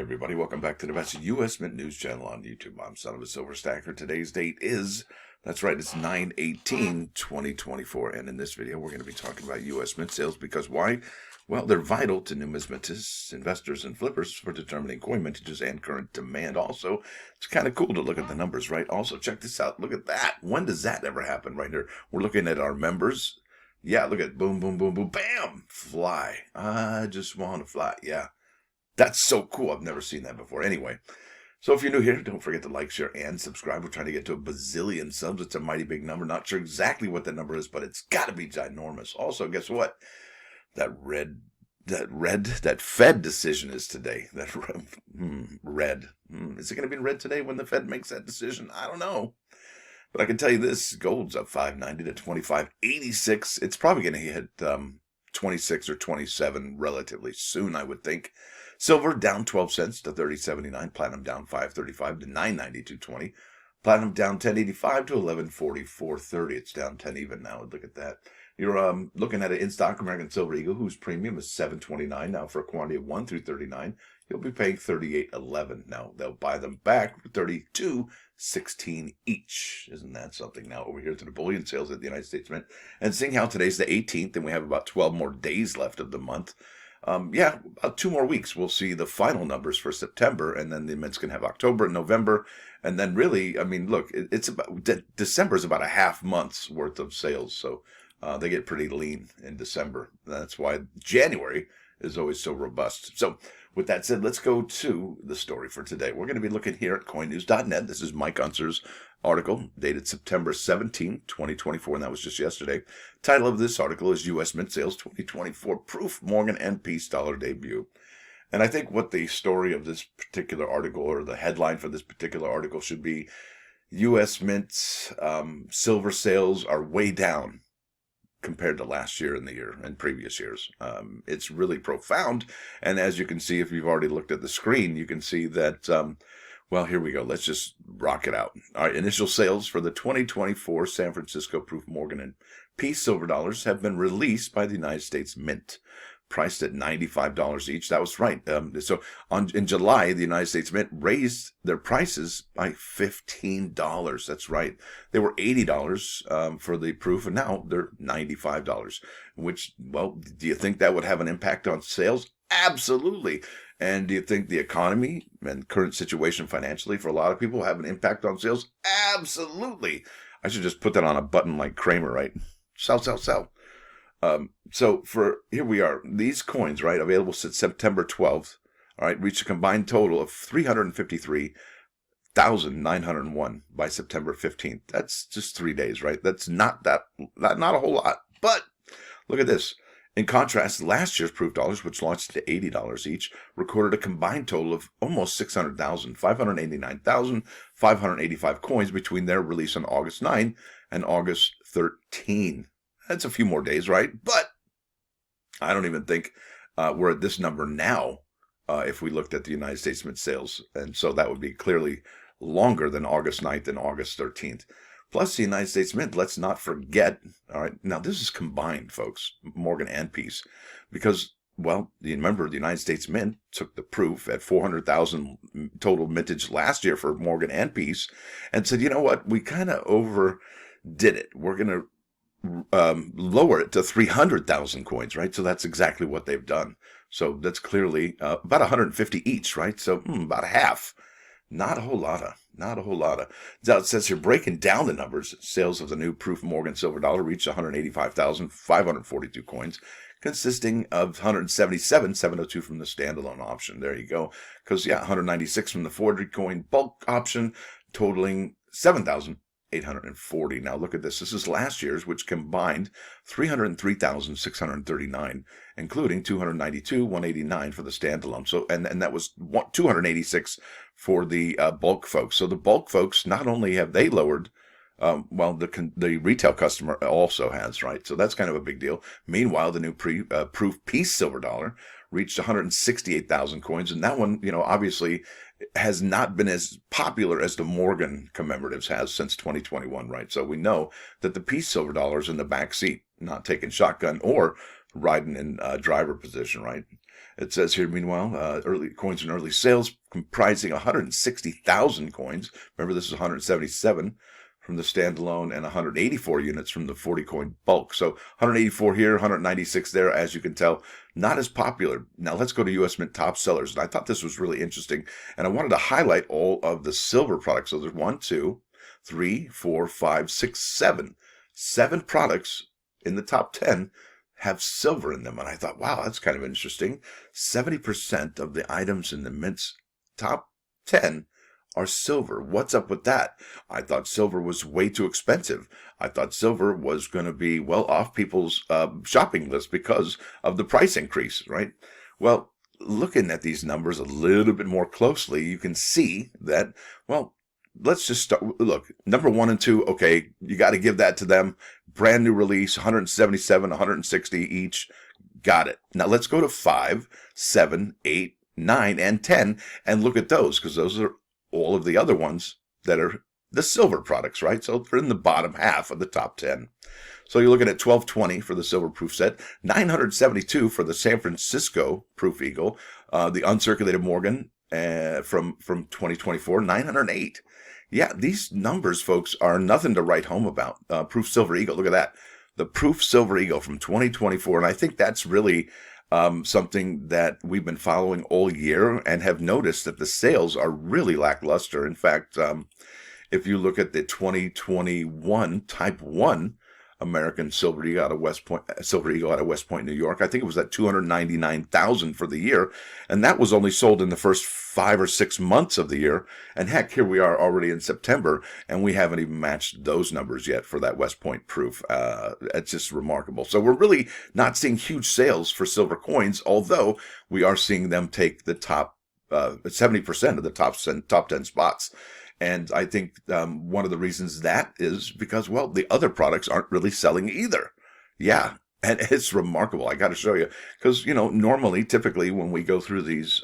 Everybody, welcome back to the best U.S. Mint News channel on YouTube. I'm sonofasilverstacker. Today's date is, that's right, it's 9/18/2024. And in this video, we're going to be talking about U.S. Mint sales because why? Well, they're vital to numismatists, investors, and flippers for determining coin mintages and current demand. Also, it's kind of cool to look at the numbers, right? Also, check this out. Look at that. When does that ever happen right here? We're looking at our members. Yeah, look at boom, boom, boom, boom, bam, fly. I just want to fly. Yeah. That's so cool. I've never seen that before. Anyway, so if you're new here, don't forget to like, share, and subscribe. We're trying to get to a bazillion subs. It's a mighty big number. Not sure exactly what the number is, but it's got to be ginormous. Also, guess what? That Fed decision is today. That red. Is it going to be red today when the Fed makes that decision? I don't know. But I can tell you this, gold's up 590 to 2586. It's probably going to hit 26 or 27 relatively soon, I would think. Silver down 12 cents to 30.79. Platinum down 5.35 to 9.92.20. Platinum down 10.85 to 11.44.30. It's down 10 even now. Look at that. You're looking at an in-stock American Silver Eagle, whose premium is $7.29 now for a quantity of 1 through 39. You'll be paying $38.11. Now they'll buy them back for $32.16 each. Isn't that something? Now over here to the bullion sales at the United States Mint, and seeing how today's the 18th, and we have about 12 more days left of the month. About 2 more weeks, we'll see the final numbers for September, and then the Mint's going to have October and November, and then really, I mean, look, it's about December is about a half month's worth of sales, so they get pretty lean in December. That's why January is always so robust. So with that said, let's go to the story for today. We're going to be looking here at coinnews.net. This is Mike Unser's article dated September 17, 2024, and that was just yesterday. Title of this article is U.S. Mint Sales 2024 Proof Morgan and Peace Dollar Debut. And I think what the story of this particular article, or the headline for this particular article, should be U.S. Mint silver sales are way down compared to last year and the year and previous years. It's really profound. And as you can see, if you've already looked at the screen, you can see that, well, here we go. Let's just rock it out. All right, initial sales for the 2024 San Francisco Proof Morgan and Peace silver dollars have been released by the United States Mint, priced at $95 each. That was right. In July, the United States Mint raised their prices by $15. That's right. They were $80 for the proof, and now they're $95. Which, well, do you think that would have an impact on sales? Absolutely. And do you think the economy and current situation financially for a lot of people will have an impact on sales? Absolutely. I should just put that on a button like Kramer, right? Sell, sell, sell. So here we are. These coins, right, available since September 12th, all right, reached a combined total of 353,901 by September 15th. That's just 3 days, right? That's not a whole lot. But look at this. In contrast, last year's proof dollars, which launched at $80 each, recorded a combined total of almost 600,000, 589,585 coins between their release on August 9 and August 13. That's a few more days, right? But I don't even think we're at this number now if we looked at the United States Mint sales. And so that would be clearly longer than August 9th and August 13th. Plus, the United States Mint, let's not forget, all right, now this is combined, folks, Morgan and Peace, because, well, remember, the United States Mint took the proof at 400,000 total mintage last year for Morgan and Peace and said, you know what, we kind of overdid it. We're going to lower it to 300,000 coins, right? So that's exactly what they've done. So that's clearly about 150 each, right? So about half. Not a whole lot of. Now it says here, breaking down the numbers, sales of the new Proof Morgan silver dollar reached 185,542 coins, consisting of 177,702 from the standalone option. There you go. Because, 196 from the forgery coin bulk option, totaling 7,840. Now look at this. This is last year's, which combined 303,639, including 189 for the standalone. So and that was 286 for the bulk folks. So the bulk folks, not only have they lowered, the retail customer also has, right? So that's kind of a big deal. Meanwhile, the new Proof Peace silver dollar reached 168,000 coins, and that one, obviously has not been as popular as the Morgan commemoratives has since 2021, right? So we know that the Peace silver dollar is in the back seat, not taking shotgun or riding in driver position, right? It says here, meanwhile, early coins and early sales comprising 160,000 coins. Remember, this is 177 from the standalone and 184 units from the 40 coin bulk. So 184 here, 196 there, as you can tell, not as popular. Now let's go to US Mint top sellers. And I thought this was really interesting. And I wanted to highlight all of the silver products. So there's 1, 2, 3, 4, 5, 6, 7. 7 products in the top 10 have silver in them. And I thought, wow, that's kind of interesting. 70% of the items in the Mint's top 10 are silver. What's up with that? I thought silver was way too expensive. I thought silver was going to be well off people's shopping list because of the price increase, right? Well, looking at these numbers a little bit more closely, you can see that, well, let's just start. Look, number 1 and 2, okay, you got to give that to them. Brand new release, 177, 160 each. Got it. Now let's go to 5, 7, 8, 9, and 10 and look at those, because those are all of the other ones that are the silver products, right? So they're in the bottom half of the top 10. So you're looking at 1220 for the silver proof set, 972 for the San Francisco Proof Eagle, the uncirculated Morgan from 2024, 908. Yeah, these numbers, folks, are nothing to write home about. Proof Silver Eagle, look at that. The Proof Silver Eagle from 2024, and I think that's really something that we've been following all year and have noticed that the sales are really lackluster. In fact, if you look at the 2021 Type 1 American Silver Eagle out of West Point, New York, I think it was at 299,000 for the year, and that was only sold in the first 5 or 6 months of the year. And heck, here we are already in September, and we haven't even matched those numbers yet for that West Point proof. It's just remarkable. So we're really not seeing huge sales for silver coins, although we are seeing them take the top 70% of the top 10 spots. And I think one of the reasons that is because, well, the other products aren't really selling either. Yeah, and it's remarkable. I got to show you, because, normally, typically, when we go through these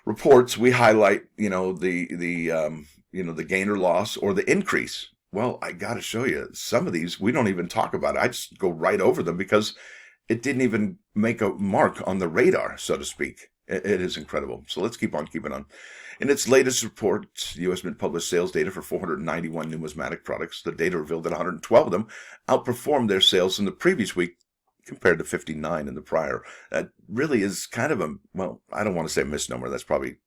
reports, we highlight, the gain or loss or the increase. Well, I got to show you, some of these we don't even talk about it. I just go right over them because it didn't even make a mark on the radar, so to speak. It is incredible. So let's keep on keeping on. In its latest report, U.S. Mint published sales data for 491 numismatic products. The data revealed that 112 of them outperformed their sales in the previous week compared to 59 in the prior. That really is kind of I don't want to say a misnomer. That's probably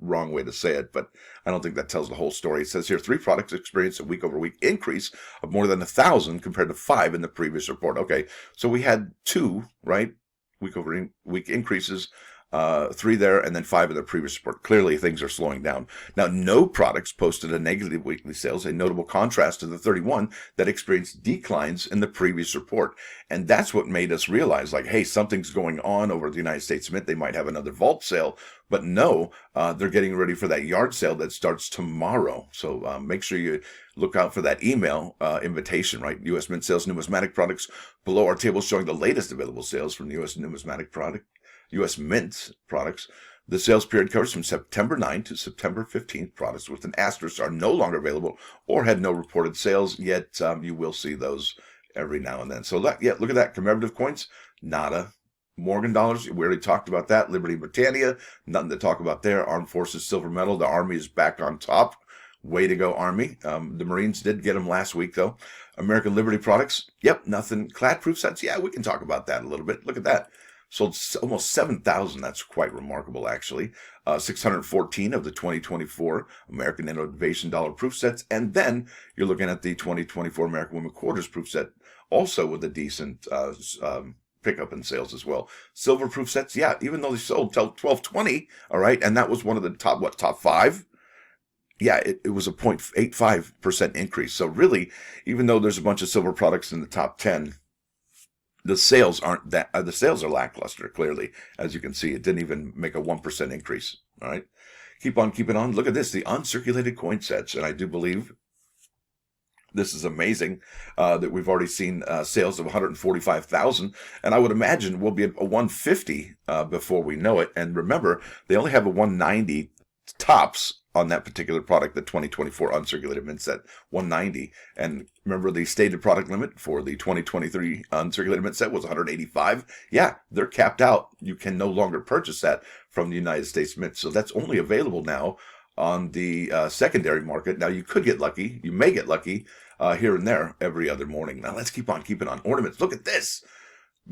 wrong way to say it, but I don't think that tells the whole story. It says here 3 products experienced a week-over-week increase of more than 1,000 compared to 5 in the previous report. Okay, so we had 2, right, week-over-week increases, 3 there, and then 5 in the previous report. Clearly, things are slowing down. Now, no products posted a negative weekly sales, a notable contrast to the 31 that experienced declines in the previous report. And that's what made us realize, like, hey, something's going on over at the United States Mint. They might have another vault sale. But no, they're getting ready for that yard sale that starts tomorrow. So make sure you look out for that email invitation, right? U.S. Mint sales numismatic products. Below our table showing the latest available sales from the U.S. Mint products. The sales period covers from September 9th to September 15th. Products with an asterisk are no longer available or had no reported sales, yet you will see those every now and then. So look at that. Commemorative coins, nada. Morgan dollars, we already talked about that. Liberty Britannia, nothing to talk about there. Armed Forces silver medal, the Army is back on top. Way to go, Army. The Marines did get them last week, though. American Liberty products, yep, nothing. Clad proof sets, yeah, we can talk about that a little bit. Look at that. Sold almost 7,000. That's quite remarkable, actually. 614 of the 2024 American Innovation Dollar proof sets. And then you're looking at the 2024 American Women Quarters proof set, also with a decent pickup in sales as well. Silver proof sets, yeah, even though they sold till 1220, all right, and that was one of the top 5. Yeah, it was a 0.85% increase. So really, even though there's a bunch of silver products in the top 10, the sales aren't that. The sales are lackluster. Clearly, as you can see, it didn't even make a 1% increase. All right, keep on keeping on. Look at this, the uncirculated coin sets, and I do believe this is amazing that we've already seen sales of 145,000, and I would imagine we'll be at a 150 before we know it. And remember, they only have a 190 tops on that particular product, the 2024 uncirculated mint set, 190. And remember, the stated product limit for the 2023 uncirculated mint set was 185. Yeah, they're capped out. You can no longer purchase that from the United States Mint. So that's only available now on the secondary market. Now, you could get lucky. You may get lucky here and there every other morning. Now, let's keep on keeping on. Ornaments. Look at this.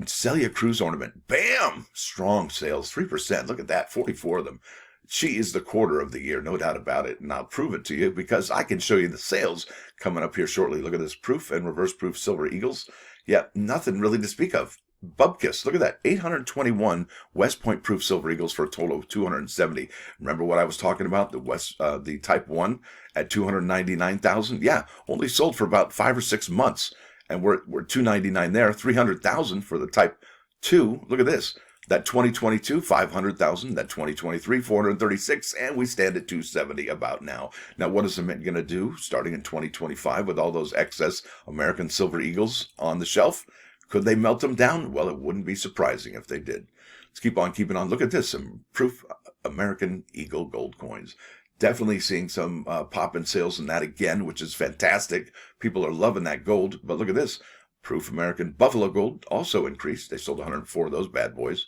Celia Cruz ornament. Bam! Strong sales. 3%. Look at that. 44 of them. She is the quarter of the year, no doubt about it. And I'll prove it to you because I can show you the sales coming up here shortly. Look at this proof and reverse proof silver eagles. Yeah, nothing really to speak of. Bubkiss, look at that. 821 West Point proof silver eagles for a total of 270. Remember what I was talking about? The type 1 at 299,000? Yeah, only sold for about 5 or 6 months. And we're 299 there. 300,000 for the type 2. Look at this. That 2022, 500,000. That 2023, 436. And we stand at 270 about now. Now, what is the Mint going to do starting in 2025 with all those excess American silver eagles on the shelf? Could they melt them down? Well, it wouldn't be surprising if they did. Let's keep on keeping on. Look at this. Some proof American Eagle gold coins. Definitely seeing some pop in sales in that again, which is fantastic. People are loving that gold. But look at this. Proof American Buffalo Gold also increased. They sold 104 of those bad boys.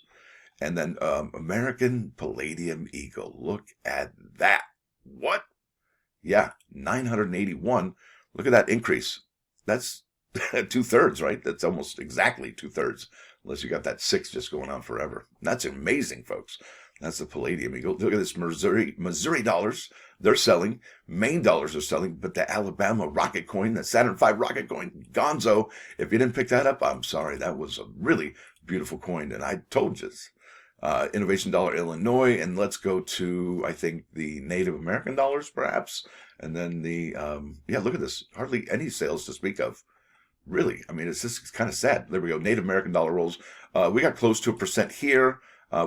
And then American Palladium Eagle. Look at that. What? Yeah, 981. Look at that increase. That's 2/3, right? That's almost exactly 2/3. Unless you got that 6 just going on forever. That's amazing, folks. That's the Palladium Eagle. Look at this Missouri dollars. They're selling. Maine dollars are selling. But the Alabama rocket coin, the Saturn V rocket coin, gonzo. If you didn't pick that up, I'm sorry. That was a really beautiful coin. And I told you. Innovation Dollar Illinois, and let's go to, I think, the Native American dollars, perhaps. And then the, yeah, look at this. Hardly any sales to speak of. Really. I mean, it's just kind of sad. There we go. Native American dollar rolls. We got close to 1% here.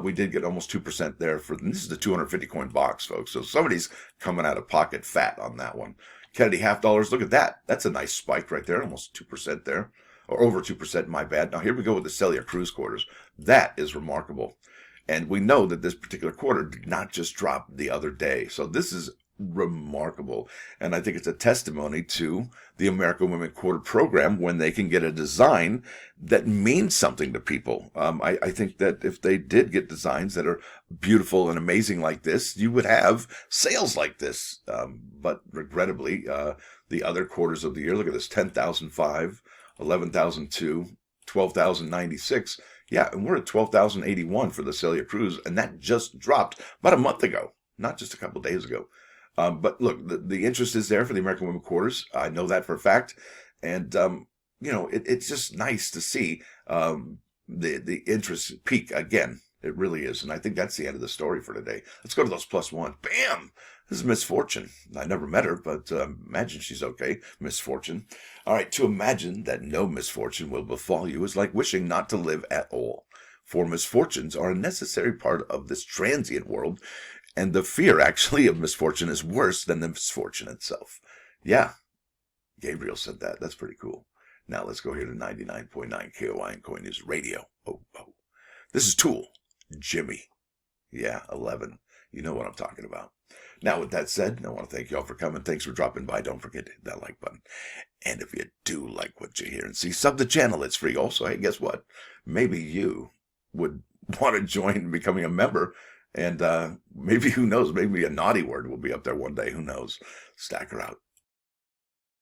We did get almost 2% there. This is the 250 coin box, folks. So somebody's coming out of pocket fat on that one. Kennedy half dollars. Look at that. That's a nice spike right there. Almost 2% there. Or over 2%, my bad. Now, here we go with the Celia Cruz quarters. That is remarkable. And we know that this particular quarter did not just drop the other day. So this is remarkable. And I think it's a testimony to the American Women Quarter program when they can get a design that means something to people. I think that if they did get designs that are beautiful and amazing like this, you would have sales like this. But regrettably, the other quarters of the year, look at this, 10,005, 11,002, 12,096. Yeah, and we're at 12,081 for the Celia Cruz, and that just dropped about a month ago, not just a couple of days ago. But look, the interest is there for the American Women Quarters. I know that for a fact. And, you know, it's just nice to see the interest peak again. It really is. And I think that's the end of the story for today. Let's go to those plus one. Bam! This is Misfortune. I never met her, but imagine she's okay. Misfortune. All right, to imagine that no misfortune will befall you is like wishing not to live at all. For misfortunes are a necessary part of this transient world, and the fear, actually, of misfortune is worse than the misfortune itself. Yeah, Gabriel said that. That's pretty cool. Now let's go here to 99.9 KOI and Coin News Radio. Oh. This is Tool. Jimmy. Yeah, 11. You know what I'm talking about. Now, with that said, I want to thank you all for coming. Thanks for dropping by. Don't forget to hit that like button. And if you do like what you hear and see, sub the channel. It's free. Also, hey, guess what? Maybe you would want to join becoming a member. And maybe, who knows, maybe a naughty word will be up there one day. Who knows? Stacker out.